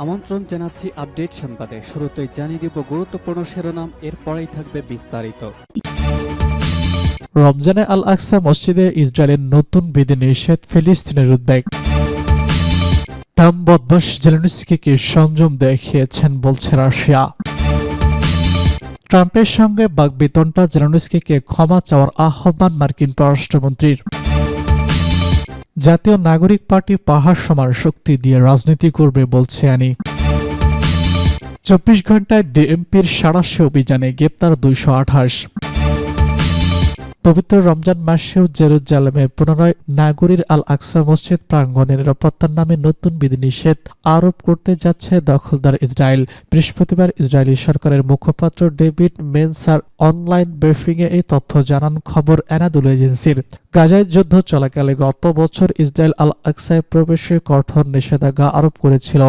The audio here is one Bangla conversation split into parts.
আমন্ত্রণ জানাচ্ছি আপডেট সংবাদে। শুরুতেই জানিয়ে দিব গুরুত্বপূর্ণ শিরোনাম, এরপরেই থাকবে বিস্তারিত। রমজানে আল আকসা মসজিদে ইসরায়েলের নতুন বিধিনিষেধ, ফিলিস্তিনের উদ্বেগ। ট্রাম্প বদমাশ জেলেনস্কিকে সংযম দেখিয়েছেন বলছে রাশিয়া। ট্রাম্পের সঙ্গে বাকবিতণ্ডা, জেলেনস্কিকে ক্ষমা চাওয়ার আহ্বান মার্কিন পররাষ্ট্রমন্ত্রীর। জাতীয় নাগরিক পার্টি পাহাড় সমান শক্তি দিয়ে রাজনীতি করবে বলছে আনি। 24 ঘন্টায় ডিএমপির সাঁড়াশি অভিযানে গ্রেপ্তার 228। পবিত্র রমজান মাসেও জেরুজালেমে পুনরায় নাগরিক আল আকসা মসজিদ প্রাঙ্গণে নিরাপত্তার নামে নতুন বিধিনিষেধ আরোপ করতে যাচ্ছে দখলদার ইসরায়েল। বৃহস্পতিবার ইসরায়েলি সরকারের মুখপাত্র ডেভিড মেনসার অনলাইন ব্রিফিংয়ে এই তথ্য জানান খবর এনাদুল এজেন্সির। গাজায় যুদ্ধ চলাকালে গত বছর ইসরায়েল আল আকসায় প্রবেশে কঠোর নিষেধাজ্ঞা আরোপ করেছিল,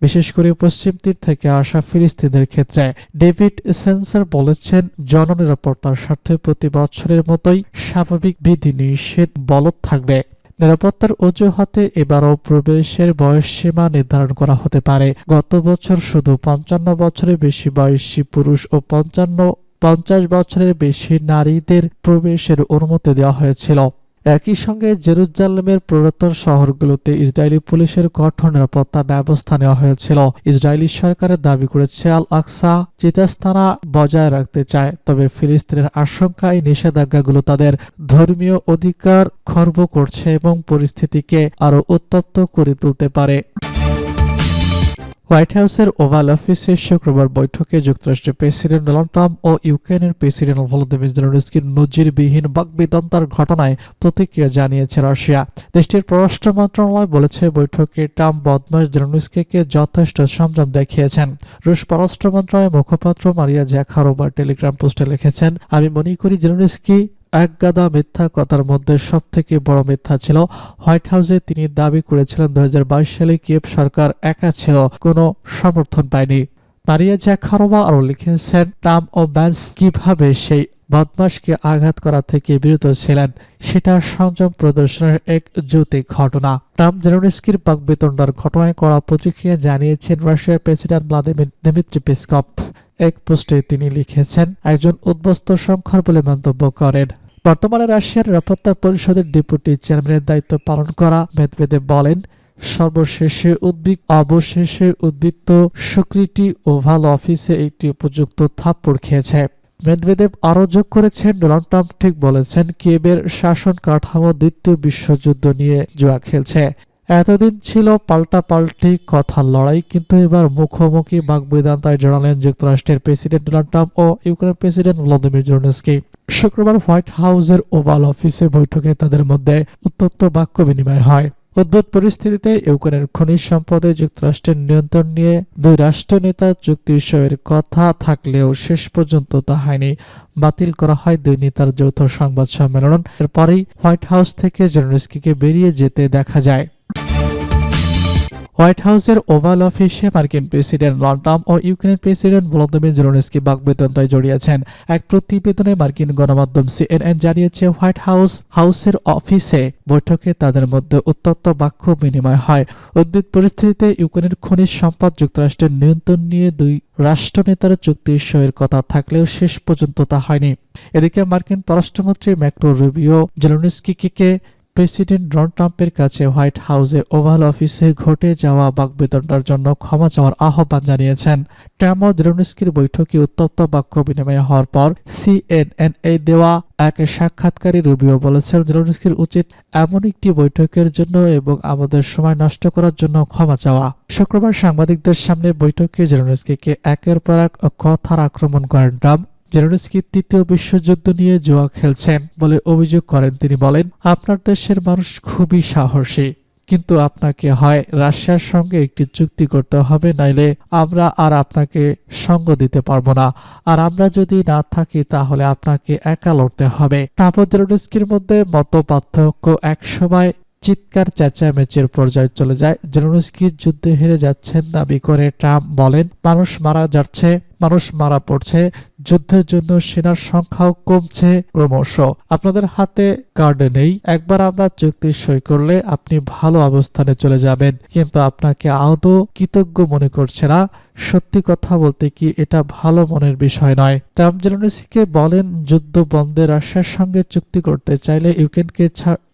বিশেষ করে পশ্চিম তীর থেকে আসা ফিলিস্তিনদের ক্ষেত্রে। ডেভিড সেন্সার বলেছেন, জননিরাপত্তার স্বার্থে প্রতি বছরের মতোই স্বাভাবিক বিধিনিষেধ বলবৎ থাকবে। নিরাপত্তার অজুহাতে এবারও প্রবেশের বয়সসীমা নির্ধারণ করা হতে পারে। গত বছর শুধু 55 বছরের বেশি বয়সী পুরুষ ও 50 বছরের বেশি নারীদের প্রবেশের অনুমতি দেওয়া হয়েছিল। একই সঙ্গে জেরুজালেমের পুরাতন শহরগুলোতে ইসরায়েলি পুলিশের কঠোর নিরাপত্তা ব্যবস্থা নেওয়া হয়েছিল। ইসরায়েলি সরকারের দাবি করেছে আল আকসা চিতাস্থানা বজায় রাখতে চায়, তবে ফিলিস্তিনের আশঙ্কা এই নিষেধাজ্ঞাগুলো তাদের ধর্মীয় অধিকার খর্ব করছে এবং পরিস্থিতিকে আরও উত্তপ্ত করে তুলতে পারে। হোয়াইট হাউসের ওভাল অফিসে শুক্রবার বৈঠকে যুক্তরাষ্ট্রের প্রেসিডেন্ট ডোনাল্ড ট্রাম্প ও ইউক্রেনের প্রেসিডেন্ট ভলোদিমির জেলেনস্কির নজিরবিহীন বাকবিতণ্ডার ঘটনায় প্রতিক্রিয়া জানিয়েছে রাশিয়া। দেশটির পররাষ্ট্র মন্ত্রণালয় বলেছে, বৈঠকে ট্রাম্প বদমাশ জেলেনস্কিকে যথেষ্ট সংযম দেখিয়েছেন। রুশ পররাষ্ট্র মন্ত্রণালয়ের মুখপাত্র মারিয়া জাখারোভা টেলিগ্রাম পোস্টে লিখেছেন, আমি মনে করি জেলেনস্কি একগাদা মিথ্যা কথার মধ্যে সবথেকে বড় মিথ্যা ছিল। হোয়াইট হাউসে তিনি দাবি করেছিলেন 2022 সালে কিয়েভ সরকার একা ছিল, কোনো সমর্থন পায়নি। মারিয়া জাখারোভা আরও লিখেছেন, ট্রাম্প ও ব্যান্স কিভাবে সেই বদমাশকে আঘাত করা থেকে বিরত ছিলেন, সেটা সংযম প্রদর্শনের এক যৌক্তিক ঘটনা। ট্রাম্প জেলেনস্কির বাকবিতণ্ডার ঘটনায় কড়া প্রতিক্রিয়া জানিয়েছেন রাশিয়ার প্রেসিডেন্ট ভ্লাদিমির দিমিত্রি পেসকভ। এক পোস্টে তিনি লিখেছেন, একজন উদ্বস্ত সংখ্যার বলে মন্তব্য করেন। বর্তমানে রাশিয়ার নিরাপত্তা পরিষদের ডেপুটি চেয়ারম্যানের দায়িত্ব পালন করা মেদভেদেভ বলেন, অবশেষে উদ্বৃত্ত স্বীকৃতি ওভাল অফিসে একটি উপযুক্ত থাপ্পড় খেয়েছে। মেদভেদেভ আরও যোগ করেছেন, ডোনাল্ড ট্রাম্প ঠিক বলেছেন, কিয়েভের শাসন কাঠামো দ্বিতীয় বিশ্বযুদ্ধ নিয়ে জুয়া খেলছে। এতদিন ছিল পাল্টাপাল্টি কথার লড়াই, কিন্তু এবার মুখোমুখি বাকবিতণ্ডায় জড়ালেন যুক্তরাষ্ট্রের প্রেসিডেন্ট ডোনাল্ড ট্রাম্প ও ইউক্রেনের প্রেসিডেন্ট ভলোদিমির জেলেনস্কি। শুক্রবার হোয়াইট হাউসের ওভাল অফিসে বৈঠকে তাদের মধ্যে উত্তপ্ত বাক্য বিনিময় হয়। উদ্ভূত পরিস্থিতিতে ইউক্রেনের খনিজ সম্পদে যুক্তরাষ্ট্রের নিয়ন্ত্রণ নিয়ে দুই রাষ্ট্রনেতার চুক্তি বিষয়ের কথা থাকলেও শেষ পর্যন্ত তা হয়নি। বাতিল করা হয় দুই নেতার যৌথ সংবাদ সম্মেলন। এরপরেই হোয়াইট হাউস থেকে জেলেনস্কিকে বেরিয়ে যেতে দেখা যায়। হোয়াইট হাউসের ওভাল অফিসে মার্কিন প্রেসিডেন্ট ডোনাল্ড ট্রাম্প ও ইউক্রেনের প্রেসিডেন্ট ভলোদিমির জেলেনস্কি বাকবিতণ্ডায় জড়িয়েছেন। এক প্রতিবেদনে মার্কিন গণমাধ্যম সিএনএন জানিয়েছে, হোয়াইট হাউসের অফিসে বৈঠকে তাদের মধ্যে উত্তপ্ত বাক্য বিনিময় হয়। উদ্ভিদ পরিস্থিতিতে ইউক্রেনের খনিজ সম্পদ যুক্তরাষ্ট্রের নিয়ন্ত্রণ নিয়ে দুই রাষ্ট্রনেতার চুক্তি সইয়ের কথা থাকলেও শেষ পর্যন্ত তা হয়নি। এদিকে মার্কিন পররাষ্ট্রমন্ত্রী মার্কো রুবিও জেলেনস্কিকে প্রেসিডেন্ট ডোনাল্ড ট্রাম্পের কাছে হোয়াইট হাউসে ওভাল অফিসে ঘটে যাওয়া বাকবিতণ্ডার জন্য ক্ষমা চাওয়ার আহ্বান জানিয়েছেন। ট্রাম্প ও জেলেনস্কির বৈঠকে উত্তপ্ত বাক্য বিনিময় হওয়ার পর সিএনএন দেওয়া এক সাক্ষাৎকারে রুবিও বলেছেন, জেলেনস্কির উচিত এমন একটি বৈঠকের জন্য এবং আমাদের সময় নষ্ট করার জন্য ক্ষমা চাওয়া। শুক্রবার সাংবাদিকদের সামনে বৈঠকে জেলেনস্কিকে একের পর এক কথার আক্রমণ করেন ট্রাম্প। জেলেনস্কি তৃতীয় বিশ্বযুদ্ধ নিয়ে জুয়া খেলছেন বলে অভিযোগ করেন। তিনি বলেন, আপনার দেশের মানুষ খুবই সাহসী, কিন্তু আপনাকে হয় রাশিয়ার সঙ্গে একটি চুক্তি করতে হবে, নাইলে আমরা আর আপনাকে সঙ্গ দিতে পারবো না। আর আমরা যদি না থাকি তাহলে আপনাকে একা লড়তে হবে। ট্রাম্প ও জেলেনস্কির মধ্যে মতপার্থক্য একসময় চিৎকার চেঁচামেচির পর্যায়ে চলে যায়। জেলেনস্কি যুদ্ধে হেরে যাচ্ছেন দাবি করে ট্রাম্প বলেন, মানুষ মারা যাচ্ছে, মানুষ মারা পড়ছে, যুদ্ধের জন্য সেনার সংখ্যাও কমছে ক্রমশ। আপনাদের হাতে কার্ড নেই। একবার আমরা চুক্তি সই করলে আপনি ভালো অবস্থানে চলে যাবেন, কিন্তু আপনাকে আদৌ কৃতজ্ঞ মনে করছে না। সত্যি কথা বলতে কি এটা ভালো মনের বিষয় নয়। ট্রাম্প জেলেনস্কিকে বলেন, যুদ্ধ বন্ধে রাশিয়ার সঙ্গে চুক্তি করতে চাইলে ইউক্রেনকে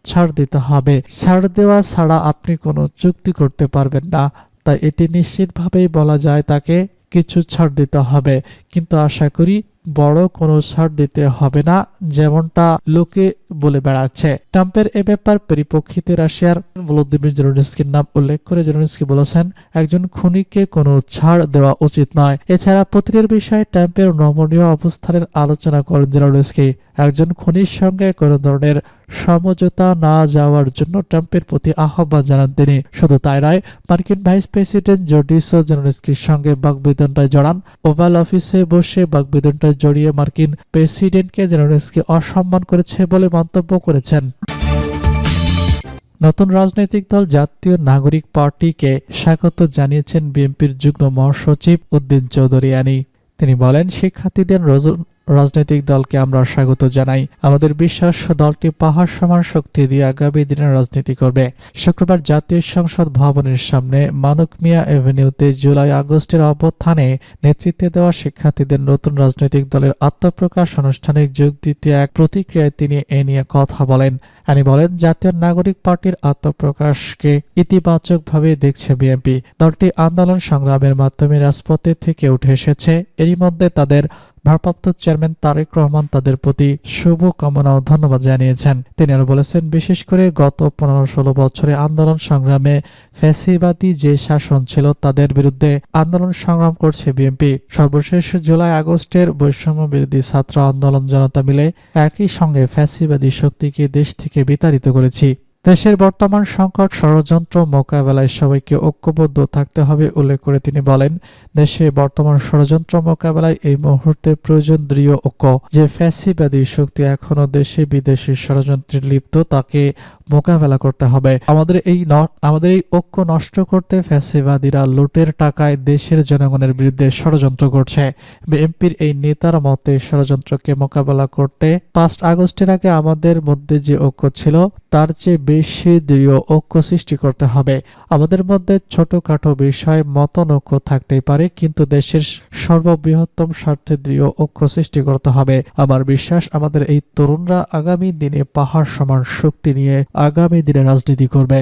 ছাড় দিতে হবে। ছাড় দেওয়া ছাড়া আপনি কোনো চুক্তি করতে পারবেন না। তাই এটি নিশ্চিতভাবেই বলা যায় তাকে কিছু ছাড় দিতে হবে, কিন্তু আশা করি বড় কোনো ছাড় দিতে হবে না যেমনটা লোকে বলে বেড়াচ্ছে। ট্রাম্পের এ ব্যাপার পরিপ্রেক্ষিতে রাশিয়ার ভলোদিমির জেলেনস্কির নাম উল্লেখ করে জেলেনস্কি বলেছেন, একজন খুনিকে কোনো ছাড় দেওয়া উচিত নয়। এছাড়া পুতিনের বিষয়ে ট্রাম্পের নমনীয় অবস্থানের আলোচনা করেন জেলেনস্কি। একজন খুনির সঙ্গে কোনো ধরনের সমঝোতা না যাওয়ার জন্য ট্রাম্পের প্রতি আহ্বান জানান তিনি। শুধু তাই নয়, মার্কিন ভাইস প্রেসিডেন্ট জোডিসো জেলেনস্কির সঙ্গে বাকবিতণ্ডায় জড়ান। ওভাল অফিসে বসে বাকবিতণ্ডায় জড়িয়ে মার্কিন প্রেসিডেন্টকে জেলেনস্কি অসম্মান করেছে বলে মন্তব্য করেছেন। নতুন রাজনৈতিক দল জাতীয় নাগরিক পার্টিকে স্বাগত জানিয়েছেন বিএনপির যুগ্ম মহাসচিব উদ্দিন চৌধুরী। তিনি বলেন, শিক্ষার্থীদের রাজনৈতিক দলকে আমরা স্বাগত জানাই। আমাদের বিশ্বাস দলটি পাহাড় সমান শক্তি দিয়ে আগামী দিনে রাজনীতি করবে। শুক্রবার জাতীয় সংসদ ভবনের সামনে মানিক মিয়া এভিনিউতে জুলাই আগস্টের অভ্যুত্থানে নেতৃত্বে দেওয়া শিক্ষার্থীদের নতুন রাজনৈতিক দলের আত্মপ্রকাশ অনুষ্ঠানে যোগ দিতে এক প্রতিক্রিয়ায় তিনি এ নিয়ে কথা বলেন। তিনি বলেন, জাতীয় নাগরিক পার্টির আত্মপ্রকাশকে ইতিবাচকভাবে দেখছে বিএনপি। দলটি আন্দোলন সংগ্রামের মাধ্যমে রাজপথে থেকে উঠে এসেছে। এরই মধ্যে তাদের ভারপ্রাপ্ত চেয়ারম্যান তারেক রহমান তাদের প্রতি শুভ কামনা ও ধন্যবাদ জানিয়েছেন। তিনি আরো বলেছেন, বিশেষ করে গত 15-16 বছরে আন্দোলন সংগ্রামে ফ্যাসিবাদী যে শাসন ছিল তাদের বিরুদ্ধে আন্দোলন সংগ্রাম করছে বিএনপি। সর্বশেষ জুলাই আগস্টের বৈষম্য বিরোধী ছাত্র আন্দোলন জনতা মিলে একই সঙ্গে ফ্যাসিবাদী শক্তিকে দেশ থেকে বিতাড়িত করেছি। দেশের বর্তমান সংকট ষড়যন্ত্র মোকাবেলায় সবাইকে ঐক্যবদ্ধ থাকতে হবে উল্লেখ করে তিনি বলেন, দেশে বর্তমান ষড়যন্ত্র মোকাবেলায় এই মুহূর্তে প্রয়োজন দৃঢ় ঐক্য। যে ফ্যাসিবাদী শক্তি এখনো দেশে বিদেশি ষড়যন্ত্রে লিপ্ত তাকে মোকাবেলা করতে হবে। আমাদের এই ঐক্য নষ্ট করতে ফ্যাসিবাদীরা লুটের টাকায় দেশের জনগণের বিরুদ্ধে ষড়যন্ত্র করছে। বিএনপির এই নেতার মতে ষড়যন্ত্রকে মোকাবেলা করতে 5 আগস্টের আগে আমাদের মধ্যে যে ঐক্য ছিল তার চেয়ে বেশি দৃঢ় ঐক্য সৃষ্টি করতে হবে। আমাদের মধ্যে ছোটখাটো বিষয় মতানৈক্য থাকতেই পারে, কিন্তু দেশের সর্ববৃহত্তম স্বার্থে দৃঢ় ঐক্য সৃষ্টি করতে হবে। আমার বিশ্বাস আমাদের এই তরুণরা আগামী দিনে পাহাড় সমান শক্তি নিয়ে আগামী দিনে রাজনীতি করবে।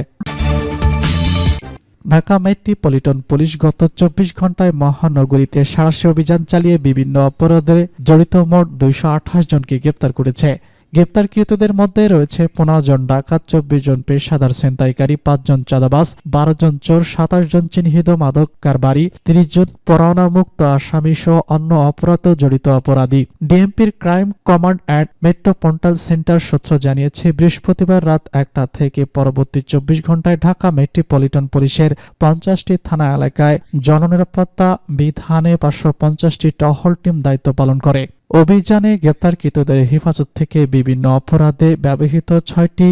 ঢাকা মেট্রোপলিটন পুলিশ গত 24 ঘন্টায় মহানগরীতে সাঁড়াশি অভিযান চালিয়ে বিভিন্ন অপরাধে জড়িত মোট 228 জনকে গ্রেপ্তার করেছে। গ্রেপ্তারকৃতদের মধ্যে রয়েছে 15 জন ডাকাত, 24 জন পেশাদার ছিনতাইকারী, 5 জন চাঁদাবাজ, 12 জন চোর, 27 জন চিহ্নিত মাদক কারবারি, 30 জন পরোয়ানামুক্ত আসামি সহ অন্য অপরাধে জড়িত অপরাধী। ডিএমপির crime command at metropolitan centre সূত্র জানিয়েছে, বৃহস্পতিবার রাত 1টা থেকে পরবর্তী 24 ঘন্টায় ঢাকা মেট্রোপলিটন পুলিশের 50টি থানা এলাকায় জননিরাপত্তা বিধানে 550টি টহল টিম দায়িত্ব পালন করে। অভিযানে গ্রেপ্তারকৃতদের হেফাজত থেকে বিভিন্ন অপরাধে ব্যবহৃত 6টি